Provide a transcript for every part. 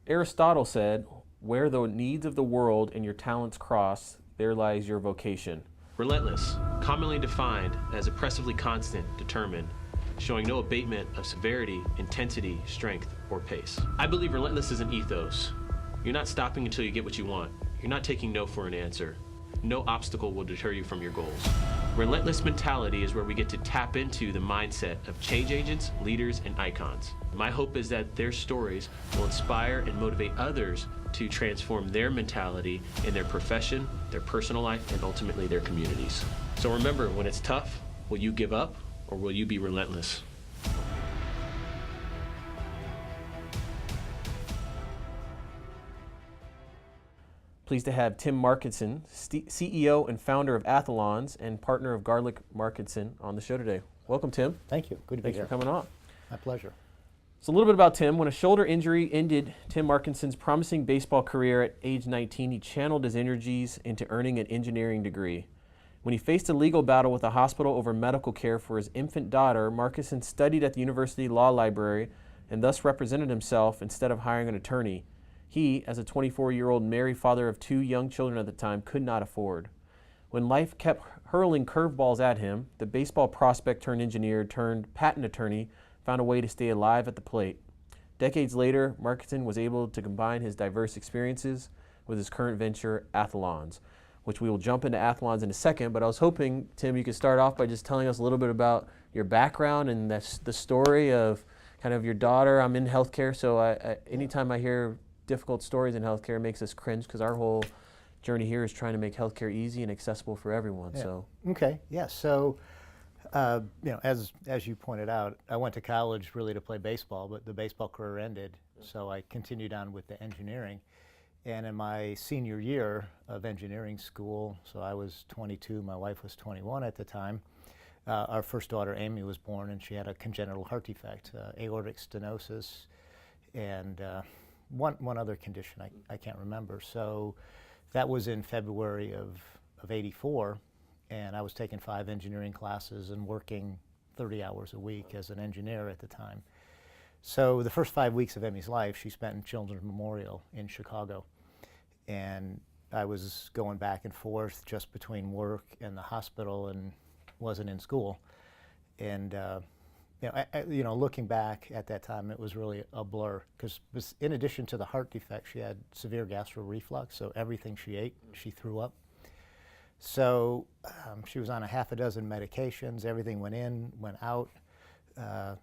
Aristotle said, "Where the needs of the world and your talents cross, there lies your vocation." Relentless, commonly defined as oppressively constant, determined, showing no abatement of severity, intensity, strength, or pace. I believe relentless is an ethos. You're not stopping until you get what you want. You're not taking no for an answer. No obstacle will deter you from your goals. Relentless mentality is where we get to tap into the mindset of change agents, leaders, and icons. My hope is that their stories will inspire and motivate others to transform their mentality in their profession, their personal life, and ultimately their communities. So remember, when it's tough, will you give up or will you be relentless? Pleased to have Tim Markison, CEO and founder of Athalonz and partner of Garlic Markison, on the show today. Welcome, Tim. Thank you. Good to be here. Thanks for coming on. My pleasure. So a little bit about Tim. When a shoulder injury ended Tim Markison's promising baseball career at age 19, he channeled his energies into earning an engineering degree. When he faced a legal battle with a hospital over medical care for his infant daughter, Markison studied at the University Law Library and thus represented himself instead of hiring an attorney. He, as a 24-year-old married father of 2 young children at the time, could not afford. When life kept hurling curveballs at him, the baseball prospect turned engineer turned patent attorney found a way to stay alive at the plate. Decades later, Markison was able to combine his diverse experiences with his current venture, Athalonz, which we will jump into Athalonz in a second. But I was hoping, Tim, you could start off by just telling us a little bit about your background and the story of kind of your daughter. I'm in healthcare, so anytime I hear difficult stories in healthcare, it makes us cringe because our whole journey here is trying to make healthcare easy and accessible for everyone. Yeah. So Okay. Yeah. So, as you pointed out, I went to college really to play baseball, but the baseball career ended, so I continued on with the engineering. And in my senior year of engineering school, so I was 22, my wife was 21 at the time. Our first daughter, Amy, was born, and she had a congenital heart defect, aortic stenosis, and one other condition I can't remember. So that was in February of '84, and I was taking 5 engineering classes and working 30 hours a week as an engineer at the time. So the first 5 weeks of Emmy's life, she spent in Children's Memorial in Chicago, and I was going back and forth just between work and the hospital and wasn't in school. And looking back at that time, it was really a blur because in addition to the heart defect, she had severe gastro reflux, so everything she ate, she threw up. So she was on a half a dozen medications. Everything went in, went out.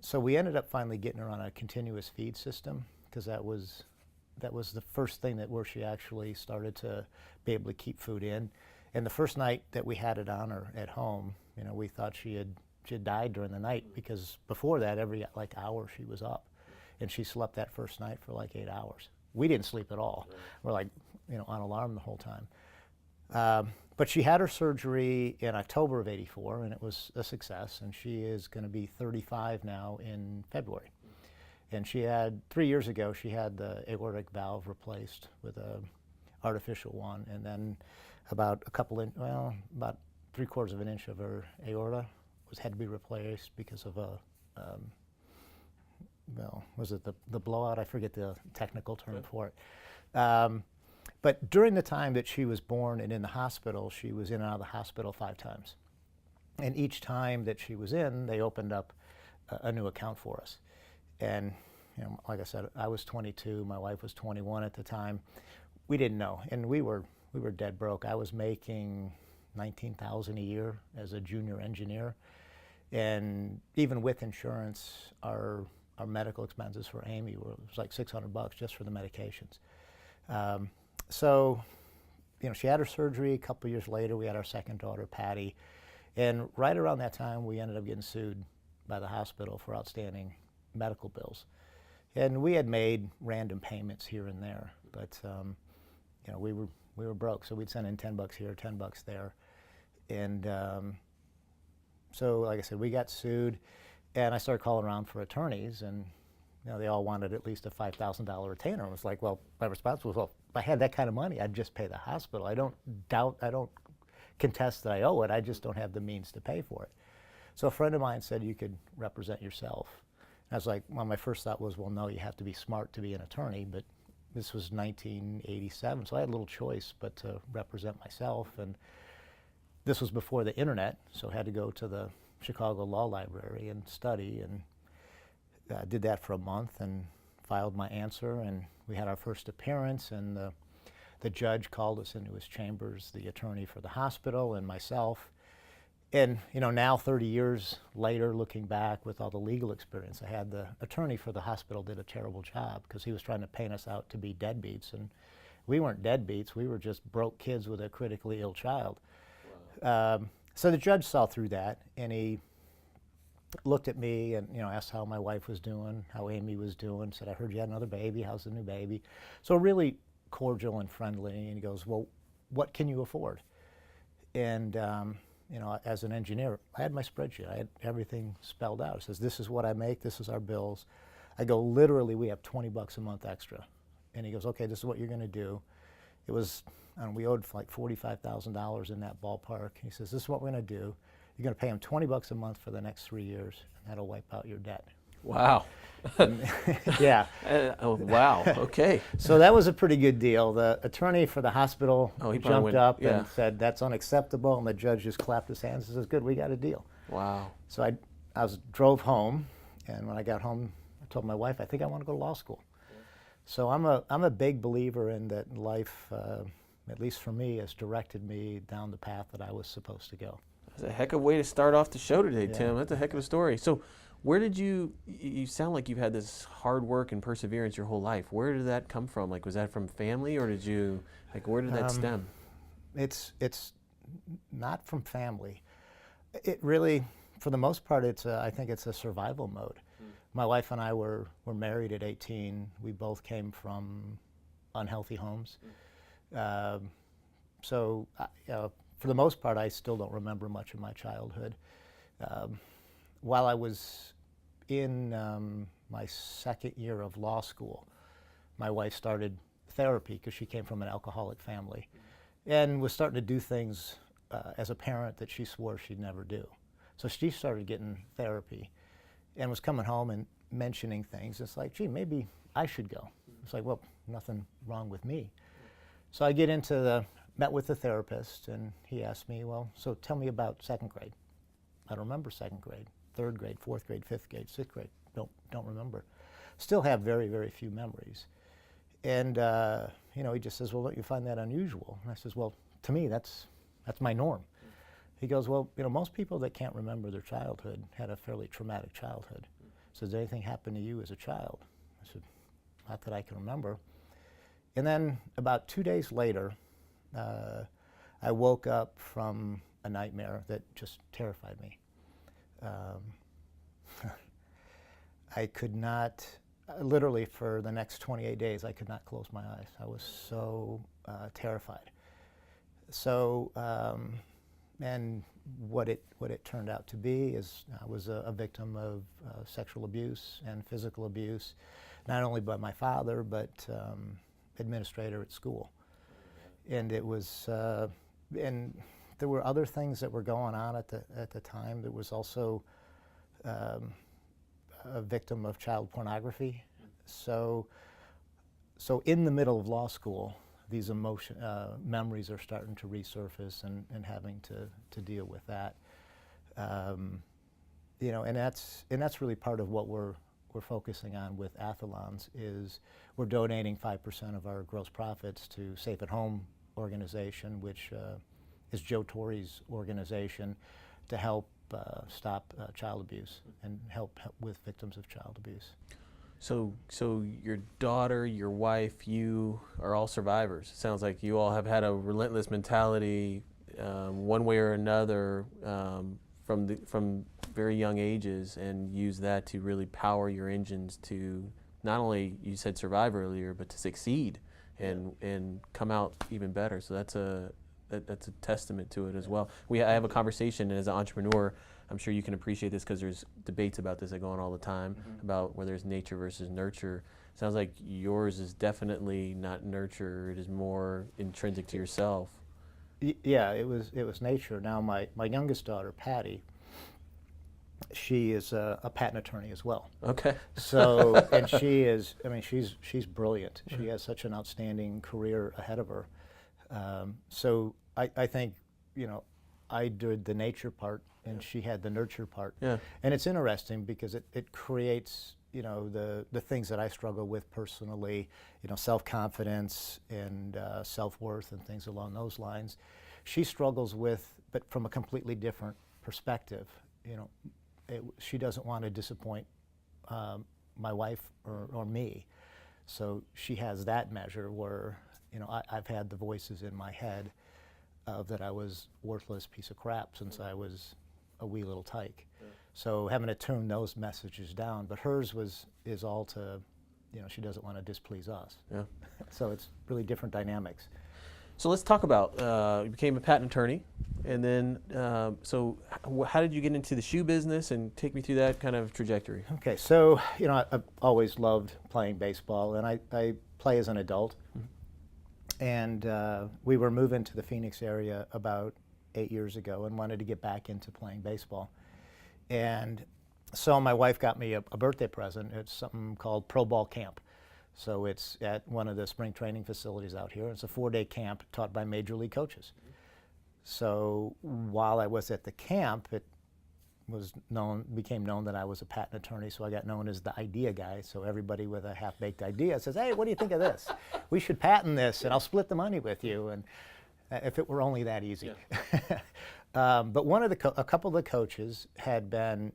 So we ended up finally getting her on a continuous feed system because that was the first thing where she actually started to be able to keep food in. And the first night that we had it on her at home, we thought she had died during the night because before that, every hour she was up, and she slept that first night for 8 hours. We didn't sleep at all. We're on alarm the whole time. But she had her surgery in October of '84, and it was a success. And she is going to be 35 now in February. And she had 3 years ago, she had the aortic valve replaced with a artificial one, and then about about 3/4 of an inch of her aorta had to be replaced because of was it the blowout? I forget the technical term for it. But during the time that she was born and in the hospital, she was in and out of the hospital 5 times. And each time that she was in, they opened up a new account for us. And like I said, I was 22, my wife was 21 at the time. We didn't know, and we were dead broke. I was making $19,000 a year as a junior engineer. And even with insurance, our medical expenses for Amy was like $600 just for the medications. So, she had her surgery. A couple years later, we had our second daughter, Patty. And right around that time, we ended up getting sued by the hospital for outstanding medical bills. And we had made random payments here and there, but we were broke, so we'd send in $10 here, $10 there. And so, like I said, we got sued, and I started calling around for attorneys, and they all wanted at least a $5,000 retainer. I was like, well, my response was, well, if I had that kind of money, I'd just pay the hospital. I don't contest that I owe it. I just don't have the means to pay for it. So a friend of mine said, you could represent yourself. And I was like, well, my first thought was, well, no, you have to be smart to be an attorney, but This was 1987, so I had little choice but to represent myself. And this was before the internet, so I had to go to the Chicago Law Library and study, and did that for a month and filed my answer. And we had our first appearance, and the judge called us into his chambers, the attorney for the hospital and myself. And now 30 years later, looking back with all the legal experience I had, the attorney for the hospital did a terrible job because he was trying to paint us out to be deadbeats, and we weren't deadbeats. We were just broke kids with a critically ill child. Wow. So the judge saw through that, and he looked at me and asked how my wife was doing, how Amy was doing. Said, "I heard you had another baby. How's the new baby?" So really cordial and friendly. And he goes, "Well, what can you afford?" And as an engineer, I had my spreadsheet. I had everything spelled out. It says, "This is what I make. This is our bills." I go, "Literally, we have $20 a month extra." And he goes, "Okay, this is what you're going to do." It was, we owed like $45,000 in that ballpark. He says, "This is what we're going to do. You're going to pay him $20 a month for the next 3 years, and that'll wipe out your debt." Wow. Yeah. Oh, wow. Okay. So that was a pretty good deal. The attorney for the hospital he jumped up yeah. and said, "That's unacceptable," and the judge just clapped his hands and says, "Good, we got a deal." Wow. So I drove home, and when I got home, I told my wife, "I think I want to go to law school." Yeah. So I'm a big believer in that life, at least for me, has directed me down the path that I was supposed to go. That's a heck of a way to start off the show today, Yeah. Tim. That's a heck of a story. So where did you sound like you've had this hard work and perseverance your whole life. Where did that come from? Like, was that from family, or where did that stem? It's not from family. It really, for the most part, I think it's a survival mode. My wife and I were married at 18. We both came from unhealthy homes. So for the most part, I still don't remember much of my childhood. While I was in my second year of law school, my wife started therapy because she came from an alcoholic family and was starting to do things as a parent that she swore she'd never do. So she started getting therapy and was coming home and mentioning things. It's like, "Gee, maybe I should go." It's like, "Well, nothing wrong with me." So I met with the therapist, and he asked me, "Well, so tell me about second grade." I don't remember second grade, third grade, fourth grade, fifth grade, sixth grade. Don't remember. Still have very, very few memories. And he just says, "Well, don't you find that unusual?" And I says, "Well, to me, that's my norm." He goes, "Well, most people that can't remember their childhood had a fairly traumatic childhood. So did anything happen to you as a child?" I said, "Not that I can remember." And then about 2 days later, I woke up from a nightmare that just terrified me. I could not, literally for the next 28 days, I could not close my eyes. I was so terrified. So, and what it turned out to be is I was a victim of sexual abuse and physical abuse, not only by my father, but administrator at school. And it was, and there were other things that were going on at the time. There was also a victim of child pornography. So in the middle of law school, these memories are starting to resurface and having to deal with that. And that's really part of what we're focusing on with Athalonz is we're donating 5% of our gross profits to Safe at Home organization, which is Joe Torre's organization, to help stop child abuse and help with victims of child abuse. So your daughter, your wife, you are all survivors. It sounds like you all have had a relentless mentality, one way or another, from very young ages, and use that to really power your engines to not only, you said survive earlier, but to succeed and come out even better. So that's a testament to it as well. I have a conversation, and as an entrepreneur, I'm sure you can appreciate this because there's debates about this that go on all the time about whether it's nature versus nurture. Sounds like yours is definitely not nurture; it is more intrinsic to yourself. Yeah, it was nature. Now my youngest daughter, Patty, she is a patent attorney as well. Okay. So, and she is, I mean, she's brilliant. She has such an outstanding career ahead of her. So I think, you know, I did the nature part and she had the nurture part. Yeah. And it's interesting because it creates, you know, the things that I struggle with personally, you know, self-confidence and self-worth and things along those lines. She struggles with, but from a completely different perspective. You know, she doesn't want to disappoint my wife or me. So she has that measure where, you know, I've had the voices in my head of that I was worthless piece of crap since I was a wee little tyke. Yeah. So having to tune those messages down, but hers is all to, you know, she doesn't want to displease us. Yeah. So it's really different dynamics. So let's talk about, you became a patent attorney, and then, so how did you get into the shoe business, and take me through that kind of trajectory? Okay, so, you know, I've always loved playing baseball, and I play as an adult. Mm-hmm. And we were moving to the Phoenix area about 8 years ago and wanted to get back into playing baseball. And so my wife got me a birthday present. It's something called Pro Ball Camp. So it's at one of the spring training facilities out here. It's a 4-day camp taught by major league coaches. Mm-hmm. So while I was at the camp, it became known that I was a patent attorney, so I got known as the idea guy. So everybody with a half-baked idea says, hey, what do you think of this? We should patent this, and I'll split the money with you. And if it were only that easy. Yeah. But a couple of the coaches had been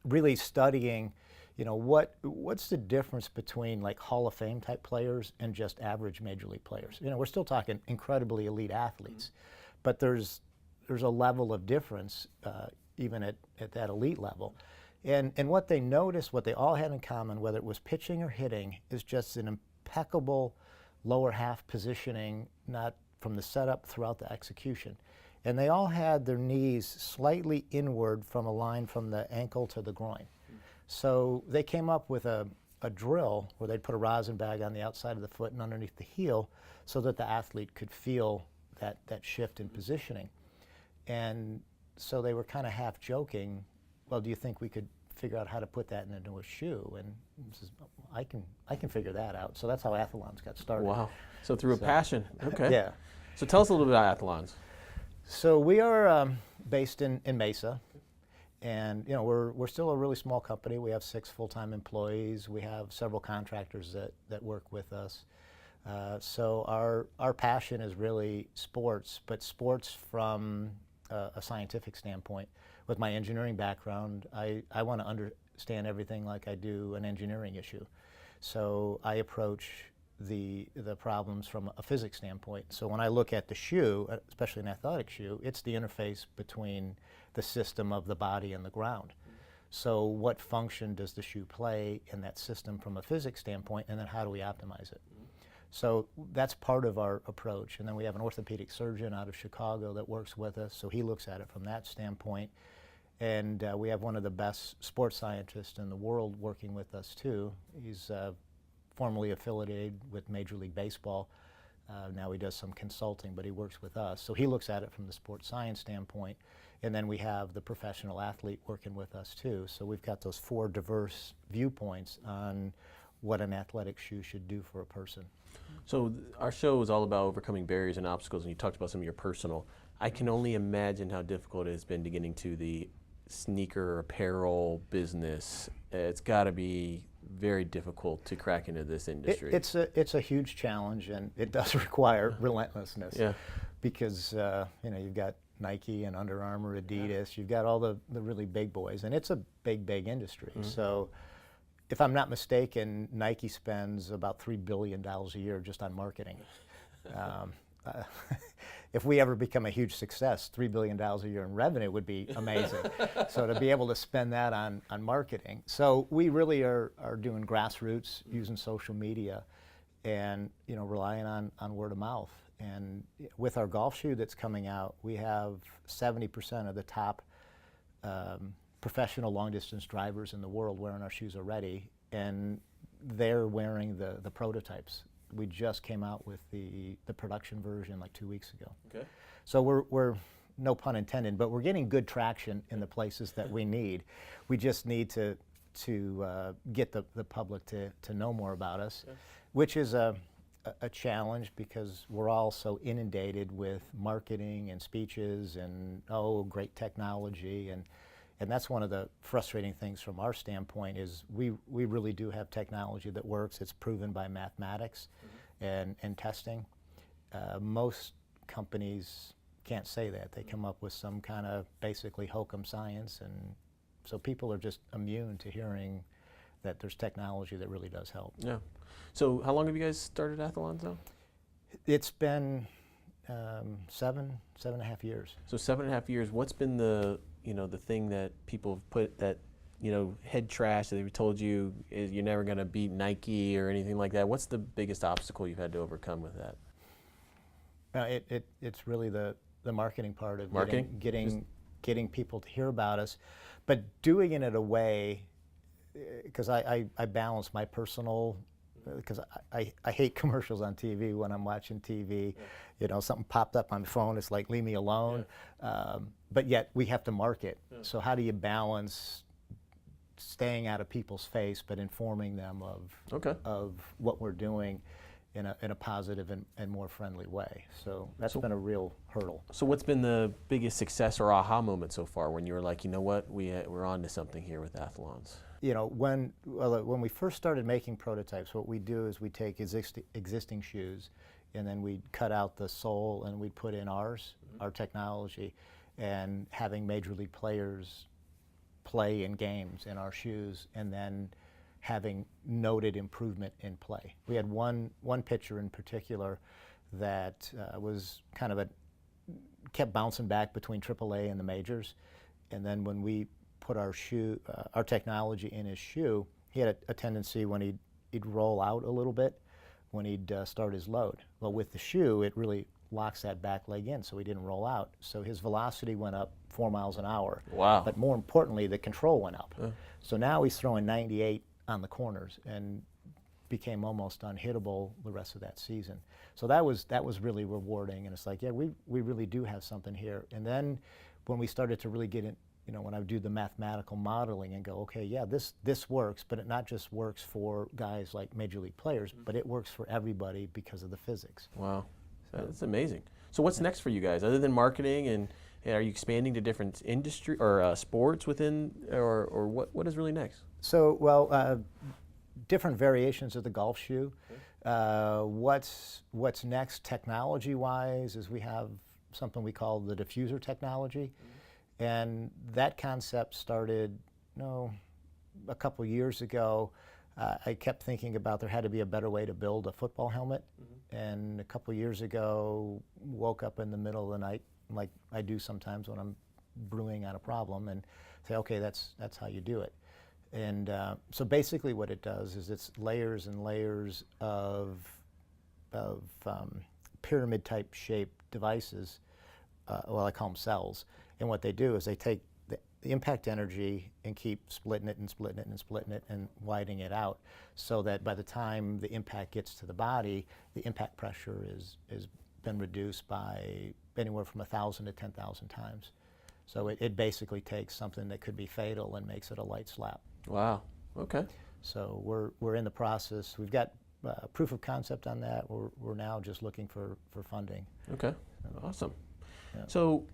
really studying, you know, what's the difference between like Hall of Fame type players and just average major league players? You know, we're still talking incredibly elite athletes, mm-hmm. but there's a level of difference even at that elite level. And what they noticed, what they all had in common, whether it was pitching or hitting, is just an impeccable lower half positioning, not from the setup throughout the execution. And they all had their knees slightly inward from a line from the ankle to the groin. So they came up with a drill where they'd put a rosin bag on the outside of the foot and underneath the heel so that the athlete could feel that shift in positioning. And so they were kind of half joking, well, do you think we could figure out how to put that into a shoe? And he says, I can figure that out. So that's how Athalonz got started. Wow. So through a passion. Okay. Yeah. So tell us a little bit about Athalonz. So we are based in Mesa. And, you know, we're still a really small company. We have 6 full-time employees. We have several contractors that work with us. So our passion is really sports, but sports from a scientific standpoint. With my engineering background, I want to understand everything like I do an engineering issue. So I approach the problems from a physics standpoint. So when I look at the shoe, especially an athletic shoe, it's the interface between the system of the body and the ground. So what function does the shoe play in that system from a physics standpoint, and then how do we optimize it? So that's part of our approach. And then we have an orthopedic surgeon out of Chicago that works with us, so he looks at it from that standpoint. And we have one of the best sports scientists in the world working with us too. He's formerly affiliated with Major League Baseball. Now he does some consulting, but he works with us. So he looks at it from the sports science standpoint. And then we have the professional athlete working with us too. So we've got those 4 diverse viewpoints on what an athletic shoe should do for a person. So our show is all about overcoming barriers and obstacles, and you talked about some of your personal. I can only imagine how difficult it has been to get into the sneaker apparel business. It's got to be very difficult to crack into this industry. It's a huge challenge, and it does require relentlessness. Yeah. Because you know, you've got Nike and Under Armour, Adidas. You've got all the really big boys, and it's a big industry. Mm-hmm. So if I'm not mistaken, Nike spends about $3 billion a year just on marketing. If we ever become a huge success, $3 billion a year in revenue would be amazing. So to be able to spend that on marketing. So we really are doing grassroots, using social media, and, you know, relying on word of mouth. And with our golf shoe that's coming out, we have 70% of the top professional long-distance drivers in the world wearing our shoes already, and they're wearing the prototypes. We just came out with the production version like 2 weeks ago. Okay. So we're no pun intended, but we're getting good traction in the places that we need. We just need to get the public to know more about us, which is a challenge because we're all so inundated with marketing and speeches and great technology, and that's one of the frustrating things from our standpoint is we really do have technology that works. It's proven by mathematics and testing. Most companies can't say that. They come up with some kind of basically hokum science, and so people are just immune to hearing that there's technology that really does help. Yeah. So how long have you guys started Athalonz now? It's been 7.5 years. So 7.5 years. What's been the thing that people have put that head trash that they've told you is you're never going to beat Nike or anything like that? What's the biggest obstacle you've had to overcome with that? It's really the marketing part of marketing? Getting people to hear about us, but doing it in a way, because I balance my personal, because I hate commercials on TV when I'm watching TV. Something popped up on the phone, it's like, leave me alone. But yet we have to market. So how do you balance staying out of people's face but informing them of what we're doing in a positive and more friendly way? So that's been a real hurdle. So what's been the biggest success or aha moment so far when you were like, you know what, we're on to something here with Athalonz? When we first started making prototypes, what we do is we take existing shoes and then we'd cut out the sole and we'd put in our technology, and having major league players play in games in our shoes and then having noted improvement in play. We had one pitcher in particular that was kind of kept bouncing back between AAA and the majors, and then when we put our technology in his shoe, he had a tendency when he'd roll out a little bit when he'd start his load. Well, with the shoe, it really locks that back leg in, so he didn't roll out. So his velocity went up 4 miles an hour. Wow. But more importantly, the control went up. So now he's throwing 98 on the corners and became almost unhittable the rest of that season. So that was really rewarding, and it's like, yeah, we really do have something here. And then when we started to really get in, when I would do the mathematical modeling and go, okay, yeah, this works, but it not just works for guys like major league players, but it works for everybody because of the physics. Wow, that's amazing. So what's next for you guys, other than marketing, and are you expanding to different industry or sports within, or what is really next? So, different variations of the golf shoe. What's next technology-wise is we have something we call the diffuser technology. And that concept started, a couple years ago. I kept thinking about there had to be a better way to build a football helmet. And a couple years ago, woke up in the middle of the night, like I do sometimes when I'm brewing on a problem, and say, okay, that's how you do it. And so basically what it does is it's layers and layers of pyramid-type shaped devices. I call them cells. And what they do is they take the impact energy and keep splitting it and splitting it and splitting it and widening it out, so that by the time the impact gets to the body, the impact pressure is been reduced by anywhere from 1,000 to 10,000 times. So it basically takes something that could be fatal and makes it a light slap. Wow. Okay. So we're in the process. We've got proof of concept on that. We're now just looking for funding. Okay. Awesome. Yeah. So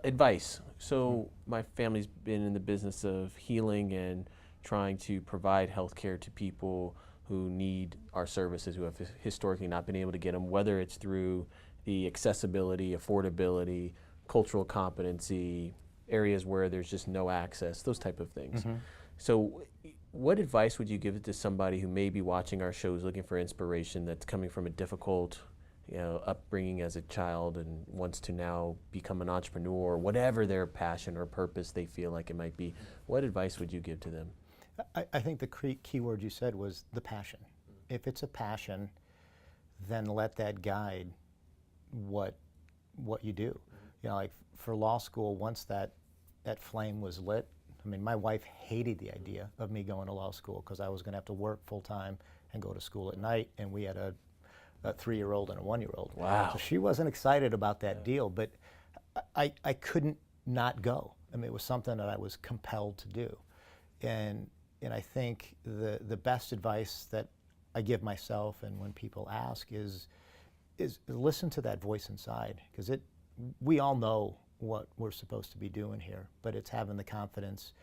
advice. So my family's been in the business of healing and trying to provide health care to people who need our services, who have historically not been able to get them, whether it's through the accessibility, affordability, cultural competency, areas where there's just no access, those type of things. So what advice would you give to somebody who may be watching our shows looking for inspiration, that's coming from a difficult upbringing as a child and wants to now become an entrepreneur, whatever their passion or purpose they feel like it might be? What advice would you give to them? I think the key word you said was the passion. If it's a passion, then let that guide what you do. Like for law school, once that flame was lit, I mean, my wife hated the idea of me going to law school because I was going to have to work full time and go to school at night, and we had a 3-year-old and a 1-year-old. Wow. So she wasn't excited about that deal, but I couldn't not go. I mean, it was something that I was compelled to do. And I think the best advice that I give myself and when people ask is listen to that voice inside, because we all know what we're supposed to be doing here, but it's having the confidence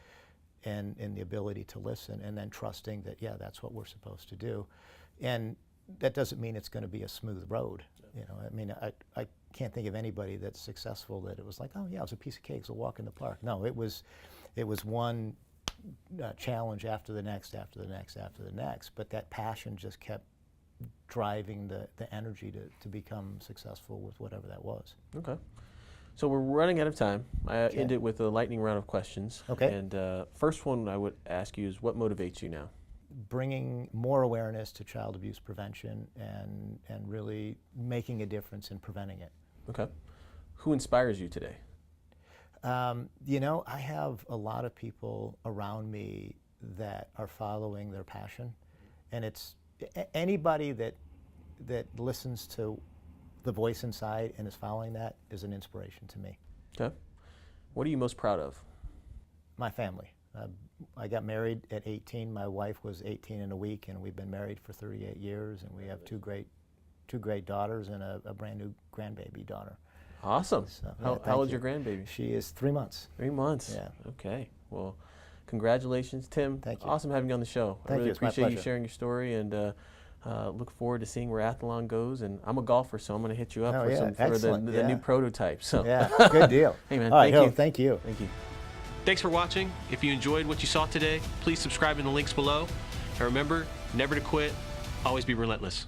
and the ability to listen, and then trusting that, yeah, that's what we're supposed to do. And that doesn't mean it's going to be a smooth road. You know, I mean, I can't think of anybody that's successful that it was like, oh yeah, it was a piece of cake, it's a walk in the park. No, it was one challenge after the next, after the next, after the next. But that passion just kept driving the energy to become successful with whatever that was. Okay. So we're running out of time. I end it with a lightning round of questions. Okay. And first one I would ask you is, what motivates you now? Bringing more awareness to child abuse prevention and really making a difference in preventing it. Okay. Who inspires you today? You know, I have a lot of people around me that are following their passion, and it's anybody that listens to the voice inside and is following that is an inspiration to me. Okay. What are you most proud of? My family. I got married at 18. My wife was 18 in a week, and we've been married for 38 years, and we have two great daughters and a brand new grandbaby daughter. Awesome. So, how old's your grandbaby? She is 3 months. 3 months. Yeah. Okay. Well, congratulations, Tim. Thank you. Awesome having you on the show. Thank I really you. It's my appreciate you pleasure. sharing your story, and look forward to seeing where Athalon goes. And I'm a golfer, so I'm going to hit you up for the new prototype. So. Yeah, good deal. Hey, man, All right, thank you. Thank you. Thank you. Thanks for watching. If you enjoyed what you saw today, please subscribe in the links below. And remember, never to quit, always be relentless.